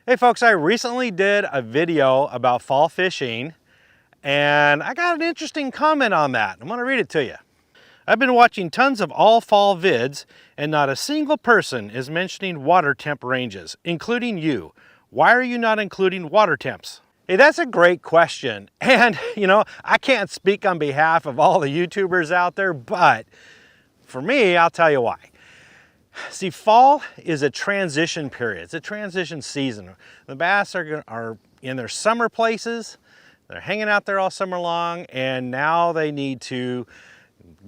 Hey folks, I recently did a video about fall fishing and I got an interesting comment on that. I'm going to read it to you. I've been watching tons of all fall vids and not a single person is mentioning water temp ranges, including you. Why are you not including water temps? Hey, that's a great question. And I can't speak on behalf of all the YouTubers out there, but for me, I'll tell you why. See, fall is a transition period. It's a transition season. The bass are in their summer places. They're hanging out there all summer long, and now they need to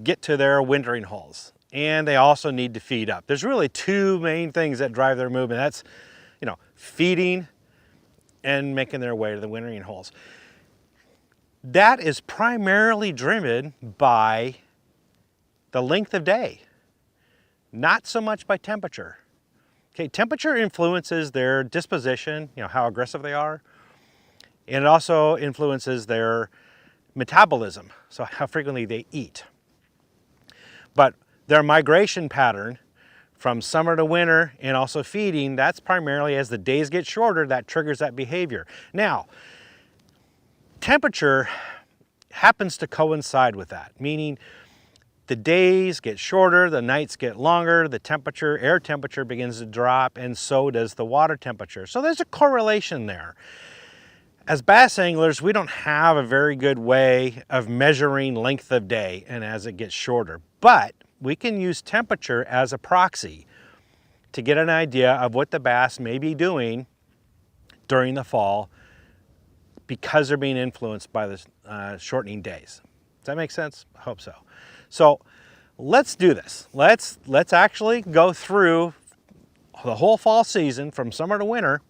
get to their wintering holes. And they also need to feed up. There's really two main things that drive their movement. That's, feeding and making their way to the wintering holes. That is primarily driven by the length of day. Not so much by temperature. Okay, temperature influences their disposition, how aggressive they are, and it also influences their metabolism, so how frequently they eat. But their migration pattern from summer to winter and also feeding, that's primarily as the days get shorter, that triggers that behavior. Now, temperature happens to coincide with that, meaning the days get shorter, the nights get longer, the temperature, air temperature begins to drop, and so does the water temperature. So there's a correlation there. As bass anglers, we don't have a very good way of measuring length of day and as it gets shorter, but we can use temperature as a proxy to get an idea of what the bass may be doing during the fall because they're being influenced by the shortening days. Does that make sense? I hope so. So let's do this. Let's actually go through the whole fall season from summer to winter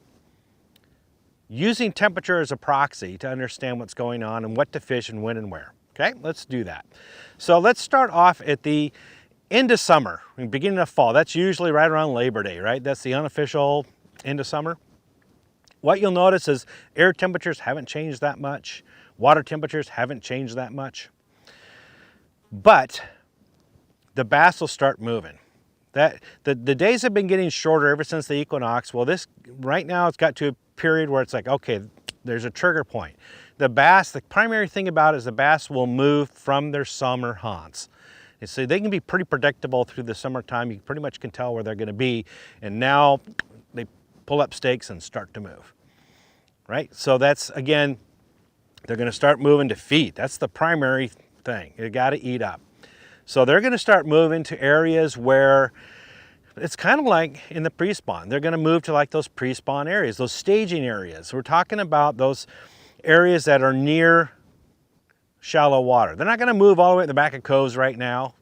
using temperature as a proxy to understand what's going on and what to fish and when and where. Okay, let's do that. So let's start off at the end of summer, beginning of fall. That's usually right around Labor Day, right? That's the unofficial end of summer. What you'll notice is air temperatures haven't changed that much. Water temperatures haven't changed that much. But the bass will start moving. The days have been getting shorter ever since the equinox. Well, right now it's got to a period where it's like, okay, there's a trigger point. The primary thing about it is the bass will move from their summer haunts. And so they can be pretty predictable through the summertime. You pretty much can tell where they're going to be. And now they pull up stakes and start to move, right? So that's, again, they're going to start moving to feed. That's the primary thing. You got to eat up. So they're going to start moving to areas where it's kind of like in the pre-spawn. They're going to move to like those pre-spawn areas, those staging areas. We're talking about those areas that are near shallow water. They're not going to move all the way at the back of coves right now.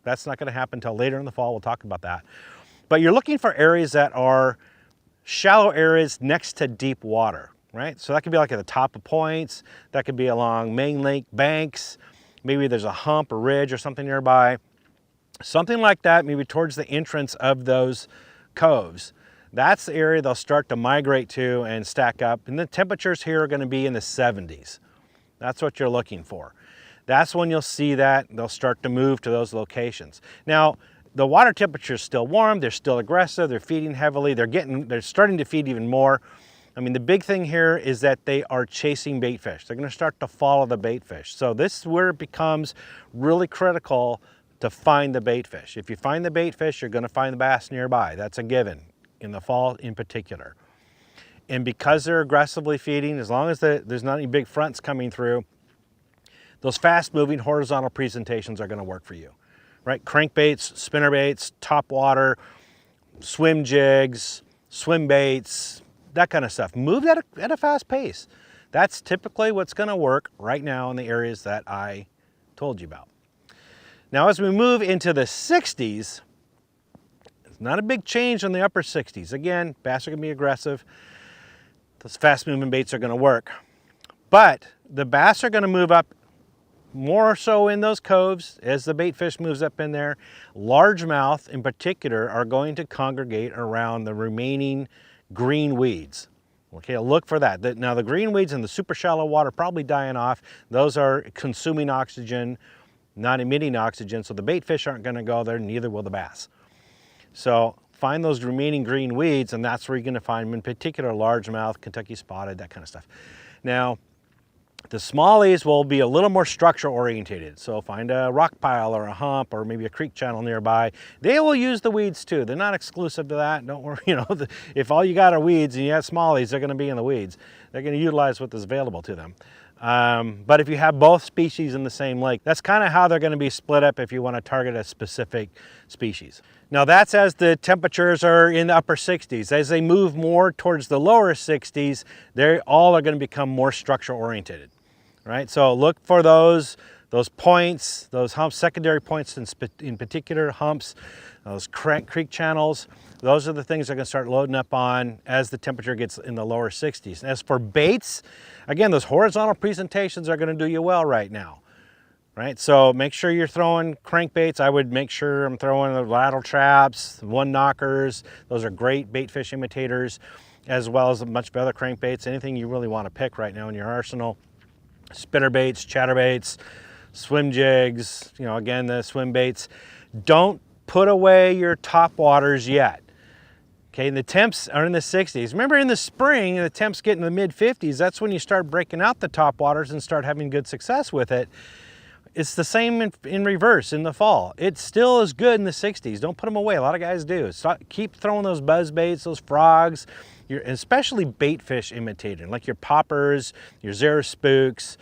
That's not going to happen until later in the fall. We'll talk about that. But you're looking for areas that are shallow areas next to deep water, right? So that could be like at the top of points. That could be along main lake banks. Maybe there's a hump or ridge or something nearby. Something like that, maybe towards the entrance of those coves. That's the area they'll start to migrate to and stack up. And the temperatures here are going to be in the 70s. That's what you're looking for. That's when you'll see that they'll start to move to those locations. Now, the water temperature is still warm. They're still aggressive. They're feeding heavily. They're starting to feed even more. I mean, the big thing here is that they are chasing bait fish. They're going to start to follow the bait fish. So this is where it becomes really critical to find the bait fish. If you find the bait fish, you're going to find the bass nearby. That's a given in the fall in particular. And because they're aggressively feeding, as long as there's not any big fronts coming through, those fast-moving horizontal presentations are going to work for you, right? Crankbaits, spinner baits, top water, swim jigs, swim baits, that kind of stuff. Move at a fast pace. That's typically what's going to work right now in the areas that I told you about. Now, as we move into the 60s, it's not a big change in the upper 60s. Again, bass are going to be aggressive. Those fast-moving baits are going to work. But the bass are going to move up more so in those coves as the bait fish moves up in there. Largemouth, in particular, are going to congregate around the remaining green weeds. Okay, look for that. Now the green weeds in the super shallow water probably dying off. Those are consuming oxygen, not emitting oxygen, so the bait fish aren't going to go there, neither will the bass. So find those remaining green weeds, and that's where you're going to find them, in particular largemouth, Kentucky spotted, that kind of stuff. Now, the smallies will be a little more structure orientated. So find a rock pile or a hump or maybe a creek channel nearby. They will use the weeds too. They're not exclusive to that. Don't worry, if all you got are weeds and you have smallies, they're going to be in the weeds. They're going to utilize what is available to them. But if you have both species in the same lake, that's kind of how they're going to be split up if you want to target a specific species. Now that's as the temperatures are in the upper 60s. As they move more towards the lower 60s, they all are going to become more structure oriented, right? So look for those points, those humps, secondary points in particular, humps, those creek channels. Those are the things they're going to start loading up on as the temperature gets in the lower 60s. As for baits, again, those horizontal presentations are going to do you well right now, right? So make sure you're throwing crankbaits. I would make sure I'm throwing the lateral traps, one knockers. Those are great bait fish imitators, as well as a bunch of other crankbaits. Anything you really want to pick right now in your arsenal. Spinner baits, chatterbaits, swim jigs, again, the swim baits. Don't put away your top waters yet. Okay, and the temps are in the 60s. Remember, in the spring, the temps get in the mid 50s. That's when you start breaking out the top waters and start having good success with it. It's the same in reverse in the fall. It still is good in the 60s. Don't put them away. A lot of guys do. Keep throwing those buzz baits, those frogs, especially bait fish imitating, like your poppers, your zero spooks.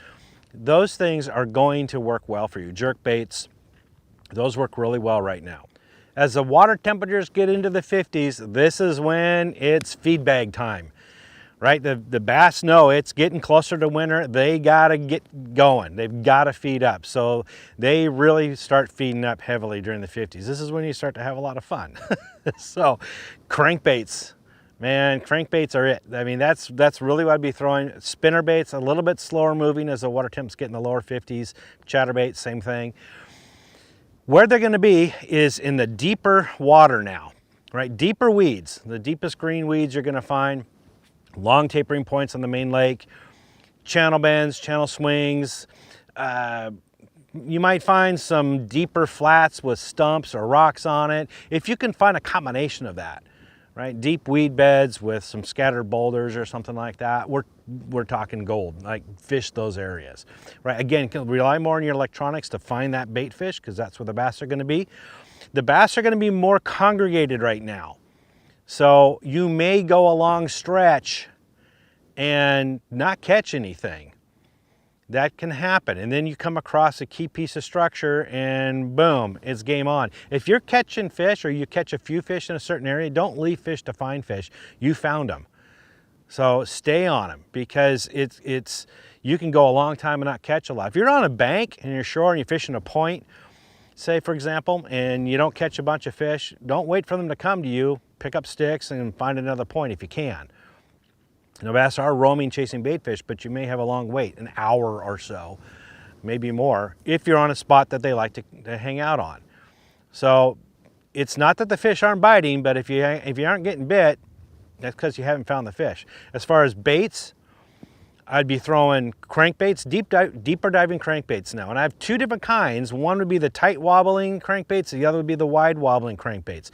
Those things are going to work well for you. Jerk baits, those work really well right now. As the water temperatures get into the 50s, this is when it's feed bag time, right? The bass know it's getting closer to winter. They gotta get going. They've gotta feed up. So they really start feeding up heavily during the 50s. This is when you start to have a lot of fun. So crankbaits, man, crankbaits are it. I mean, that's really what I'd be throwing. Spinner baits, a little bit slower moving as the water temps get in the lower 50s. Chatterbaits, same thing. Where they're going to be is in the deeper water now, right? Deeper weeds, the deepest green weeds you're going to find, long tapering points on the main lake, channel bends, channel swings. You might find some deeper flats with stumps or rocks on it. If you can find a combination of that, right? Deep weed beds with some scattered boulders or something like that, we're talking gold. Like, fish those areas, right? Again, rely more on your electronics to find that bait fish, because that's where the bass are going to be. The bass are going to be more congregated right now, so you may go a long stretch and not catch anything. That can happen, and then you come across a key piece of structure and boom, it's game on. If you're catching fish or you catch a few fish in a certain area, don't leave fish to find fish. You found them. So stay on them, because you can go a long time and not catch a lot. If you're on a bank and you're shore and you're fishing a point, say for example, and you don't catch a bunch of fish, don't wait for them to come to you. Pick up sticks and find another point if you can. Bass are roaming, chasing bait fish, but you may have a long wait, an hour or so, maybe more, if you're on a spot that they like to hang out on. So it's not that the fish aren't biting, but if you aren't getting bit, that's because you haven't found the fish. As far as baits, I'd be throwing crankbaits, deeper diving crankbaits now. And I have two different kinds. One would be the tight wobbling crankbaits, the other would be the wide wobbling crankbaits.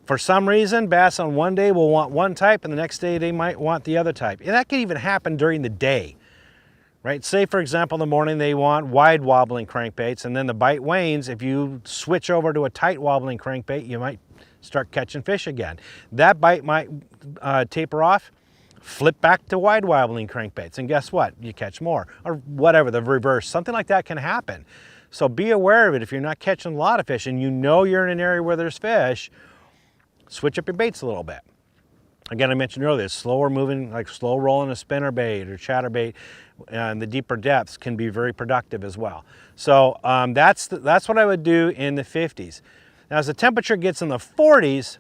For some reason, bass on one day will want one type and the next day they might want the other type. And that can even happen during the day, right? Say for example, in the morning they want wide wobbling crankbaits, and then the bite wanes. If you switch over to a tight wobbling crankbait, you might start catching fish again. That bite might taper off, flip back to wide wobbling crankbaits, and guess what? You catch more, or whatever, the reverse. Something like that can happen. So be aware of it. If you're not catching a lot of fish and you know you're in an area where there's fish, switch up your baits a little bit. Again, I mentioned earlier, slower moving, like slow rolling a spinner bait or chatterbait, and the deeper depths can be very productive as well. So that's what I would do in the 50s. Now, as the temperature gets in the 40s,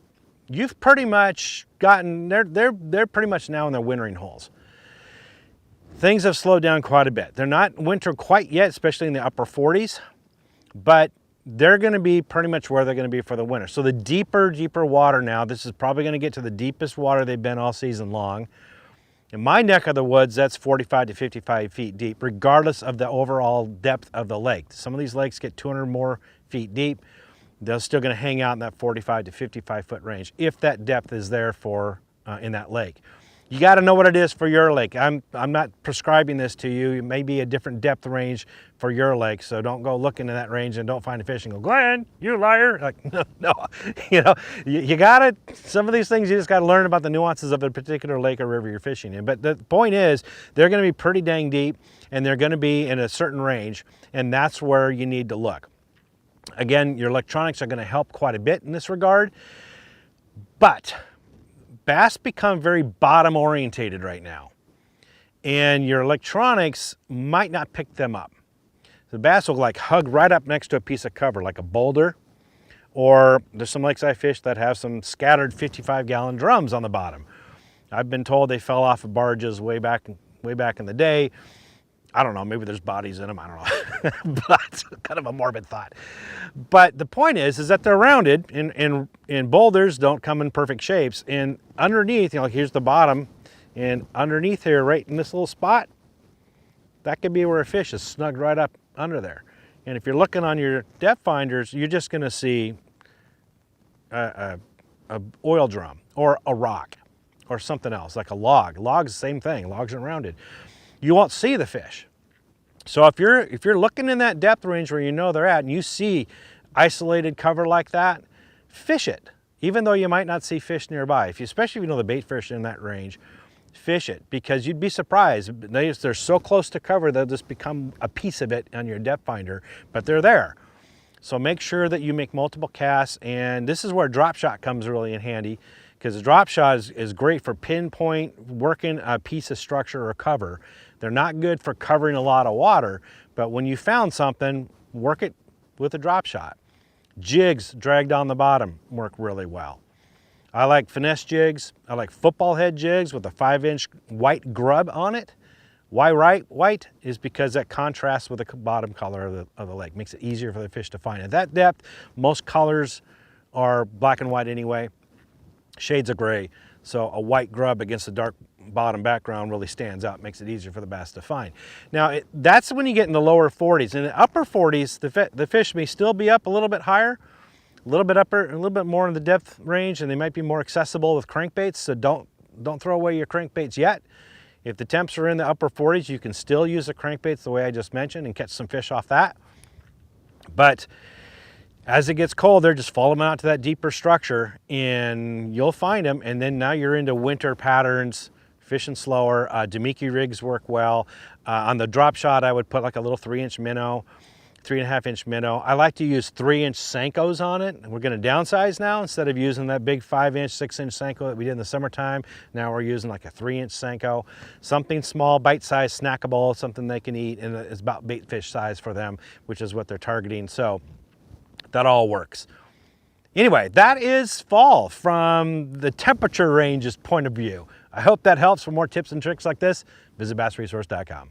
you've pretty much gotten, they're pretty much now in their wintering holes. Things have slowed down quite a bit. They're not winter quite yet, especially in the upper 40s, but they're going to be pretty much where they're going to be for the winter. So the deeper water now, this is probably going to get to the deepest water they've been all season long. In my neck of the woods, that's 45 to 55 feet deep, regardless of the overall depth of the lake. Some of these lakes get 200 more feet deep. they're still going to hang out in that 45 to 55 foot range if that depth is there for in that lake. You got to know what it is for your lake. I'm not prescribing this to you. It may be a different depth range for your lake, so don't go look into that range and don't find a fish and go, Glenn, you liar. Like, no. You know, you got to, some of these things you just got to learn about the nuances of a particular lake or river you're fishing in. But the point is, they're going to be pretty dang deep, and they're going to be in a certain range, and that's where you need to look. Again, your electronics are going to help quite a bit in this regard, but bass become very bottom orientated right now, and your electronics might not pick them up. The bass will like hug right up next to a piece of cover like a boulder, or there's some lakes I fish that have some scattered 55-gallon drums on the bottom. I've been told they fell off of barges way back in the day. I don't know, maybe there's bodies in them, I don't know. But kind of a morbid thought. But the point is that they're rounded, and boulders don't come in perfect shapes. And underneath, you know, here's the bottom, and underneath here, right in this little spot, that could be where a fish is snugged right up under there. And if you're looking on your depth finders, you're just gonna see a oil drum or a rock or something else, like a log. Logs, the same thing, logs are rounded. You won't see the fish. So if you're looking in that depth range where you know they're at and you see isolated cover like that, fish it. Even though you might not see fish nearby, especially if you know the bait fish in that range, fish it, because you'd be surprised. They're so close to cover, they'll just become a piece of it on your depth finder, but they're there. So make sure that you make multiple casts, and this is where drop shot comes really in handy, because the drop shot is great for pinpoint working a piece of structure or cover. They're not good for covering a lot of water, but when you found something, work it with a drop shot. Jigs dragged on the bottom work really well. I like finesse jigs. I like football head jigs with a 5-inch white grub on it. Why white is because that contrasts with the bottom color of the lake. Makes it easier for the fish to find. At that depth, most colors are black and white anyway. Shades of gray. So a white grub against a dark bottom background really stands out, makes it easier for the bass to find. Now, that's when you get in the lower 40s. In the upper 40s, the fish may still be up a little bit higher, a little bit upper, a little bit more in the depth range, and they might be more accessible with crankbaits, so don't throw away your crankbaits yet. If the temps are in the upper 40s, you can still use the crankbaits the way I just mentioned and catch some fish off that. But as it gets colder, just follow them out to that deeper structure and you'll find them. And then now you're into winter patterns, fishing slower. Demiki rigs work well. On the drop shot, I would put like a little 3-inch minnow, 3.5-inch minnow. I like to use 3-inch Senkos on it. We're gonna downsize now. Instead of using that big 5-inch, 6-inch Senko that we did in the summertime, now we're using like a 3-inch Senko. Something small, bite-sized, snackable, something they can eat, and it's about bait fish size for them, which is what they're targeting. So that all works. Anyway, that is fall from the temperature range's point of view. I hope that helps. For more tips and tricks like this, visit BassResource.com.